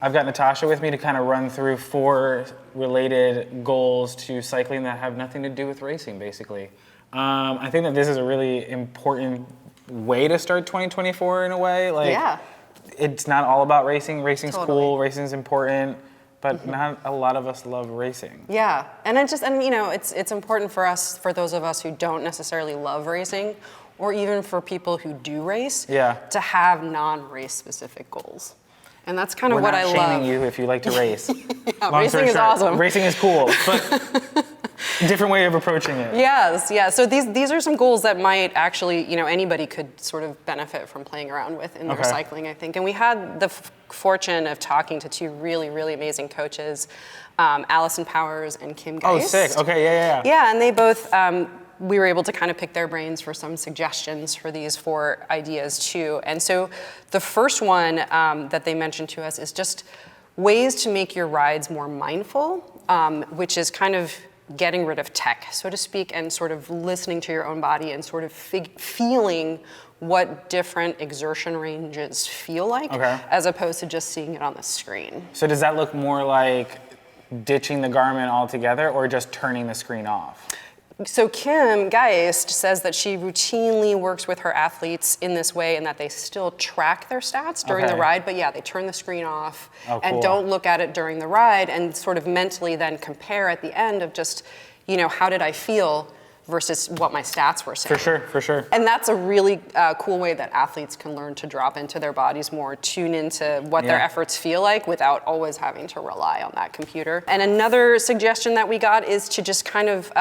I've got Natasha with me to kind of run through 4 related goals to cycling that have nothing to do with racing, basically. I think that this is a really important way to start 2024 in a way. Like, it's not all about racing. Racing's cool, racing's important, but not a lot of us love racing. Yeah, and it's important for us, for those of us who don't necessarily love racing, or even for people who do race, to have non-race specific goals. And that's kind of what I love. We're not shaming you if you like to race. Racing is awesome. Racing is cool, but different way of approaching it. Yes, yeah. So these are some goals that might actually, anybody could sort of benefit from playing around with in their cycling, I think. And we had the fortune of talking to 2 really, really amazing coaches, Allison Powers and Kim Geist. Oh, sick. Okay, yeah. Yeah, and they both, we were able to kind of pick their brains for some suggestions for these 4 ideas too. And so the first one that they mentioned to us is just ways to make your rides more mindful, which is kind of getting rid of tech, so to speak, and sort of listening to your own body and sort of feeling what different exertion ranges feel like, as opposed to just seeing it on the screen. So does that look more like ditching the Garmin altogether or just turning the screen off? So Kim Geist says that she routinely works with her athletes in this way and that they still track their stats during the ride, but they turn the screen off and don't look at it during the ride and sort of mentally then compare at the end of just, how did I feel versus what my stats were saying. For sure. And that's a really cool way that athletes can learn to drop into their bodies more, tune into what their efforts feel like without always having to rely on that computer. And another suggestion that we got is to just kind of,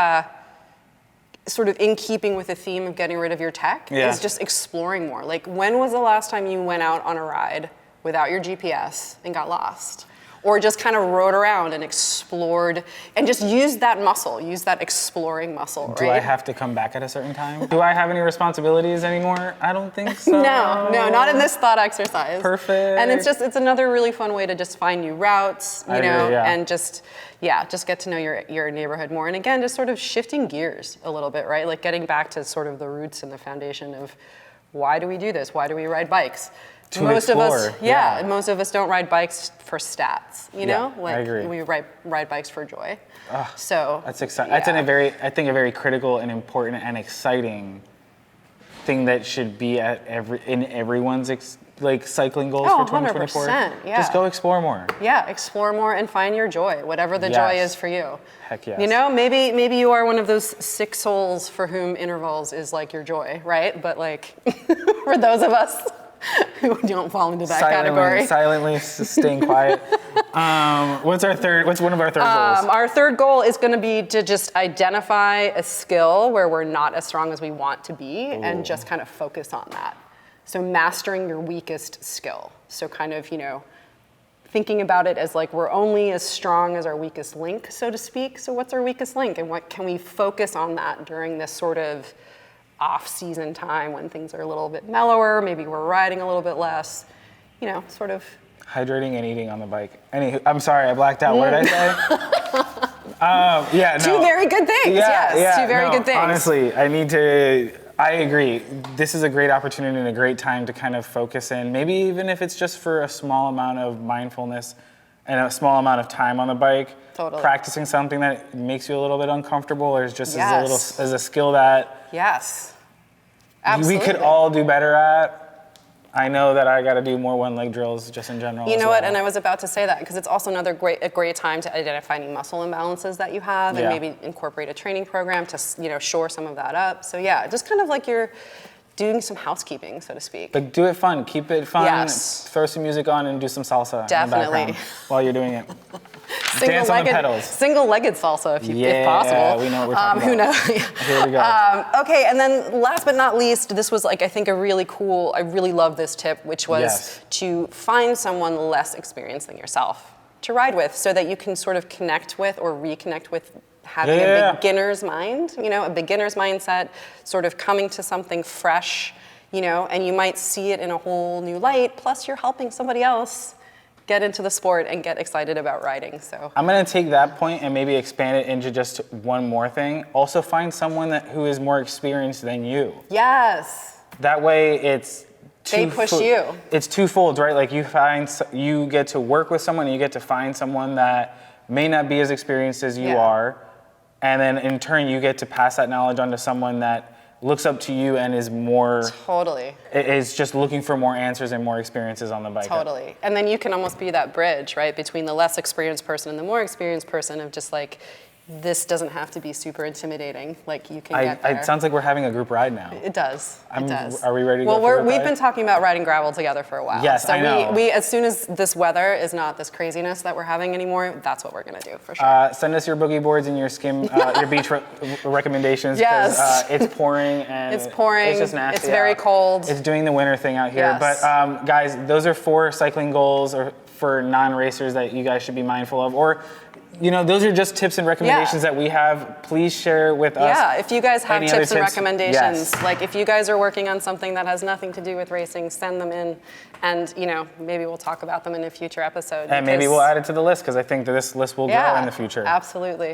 sort of in keeping with the theme of getting rid of your tech, is just exploring more. Like, when was the last time you went out on a ride without your GPS and got lost? Or just kind of rode around and explored and just used that muscle, use that exploring muscle, right? Do I have to come back at a certain time? Do I have any responsibilities anymore? I don't think so. No, not in this thought exercise. Perfect. And it's another really fun way to just find new routes, and just get to know your neighborhood more. And again, just sort of shifting gears a little bit, right? Like getting back to sort of the roots and the foundation of why do we do this? Why do we ride bikes? Most of us don't ride bikes for stats, Like, I agree. we ride bikes for joy. So that's exciting. That's I think a very critical and important and exciting thing that should be in everyone's cycling goals for 2024. 100%, Just go explore more. Yeah, explore more and find your joy, whatever the joy is for you. Heck yes. Maybe you are one of those sick souls for whom intervals is like your joy, right? But like, for those of us who don't fall into that category. Silently staying quiet. What's one of our third goals? Our third goal is going to be to just identify a skill where we're not as strong as we want to be and just kind of focus on that. So mastering your weakest skill. So kind of, thinking about it as like we're only as strong as our weakest link, so to speak. So what's our weakest link and what can we focus on that during this sort of off-season time when things are a little bit mellower, maybe we're riding a little bit less, sort of. Hydrating and eating on the bike. I'm sorry, I blacked out. What did I say? Two very good things, two very good things. Honestly, I agree. This is a great opportunity and a great time to kind of focus in, maybe even if it's just for a small amount of mindfulness and a small amount of time on the bike. Totally. Practicing something that makes you a little bit uncomfortable or is just as a skill that absolutely. We could all do better at. I know that I got to do more one-leg drills just in general. You know what? And I was about to say that because it's also a great time to identify any muscle imbalances that you have and maybe incorporate a training program to shore some of that up. So just kind of like you're doing some housekeeping, so to speak. But do it fun. Keep it fun. Yes. Throw some music on and do some salsa in the background while you're doing it. Dance on the pedals. Single-legged salsa, if possible. Yeah, we know what we're talking about. Who knows? Here we go. Okay, and then last but not least, this was I think a really cool, I really love this tip, which was to find someone less experienced than yourself to ride with so that you can sort of connect with or reconnect with having a beginner's mind, a beginner's mindset, sort of coming to something fresh, and you might see it in a whole new light, plus you're helping somebody else get into the sport and get excited about riding. So I'm gonna take that point and maybe expand it into just one more thing. Also find someone who is more experienced than you. Yes. That way it's They push you. It's twofold, right? Like you get to work with someone, and you get to find someone that may not be as experienced as you are, and then in turn you get to pass that knowledge on to someone that looks up to you and is more is just looking for more answers and more experiences on the bike. Totally. And then you can almost be that bridge, right, between the less experienced person and the more experienced person of just like, this doesn't have to be super intimidating. Like you can get there. It sounds like we're having a group ride now. It does. It does. Are we ready to go? Well, we've been talking about riding gravel together for a while. Yes, so I know. we as soon as this weather is not this craziness that we're having anymore, that's what we're gonna do for sure. Send us your boogie boards and your your beach recommendations. Yes. It's pouring and it's pouring. It's just nasty. It's very cold. It's doing the winter thing out here. Yes. But guys, those are 4 cycling goals or for non-racers that you guys should be mindful of. Or those are just tips and recommendations that we have. Please share with us. Yeah, if you guys have any other tips and recommendations, yes. like if you guys are working on something that has nothing to do with racing, send them in, and maybe we'll talk about them in a future episode. And maybe we'll add it to the list because I think that this list will grow in the future. Absolutely.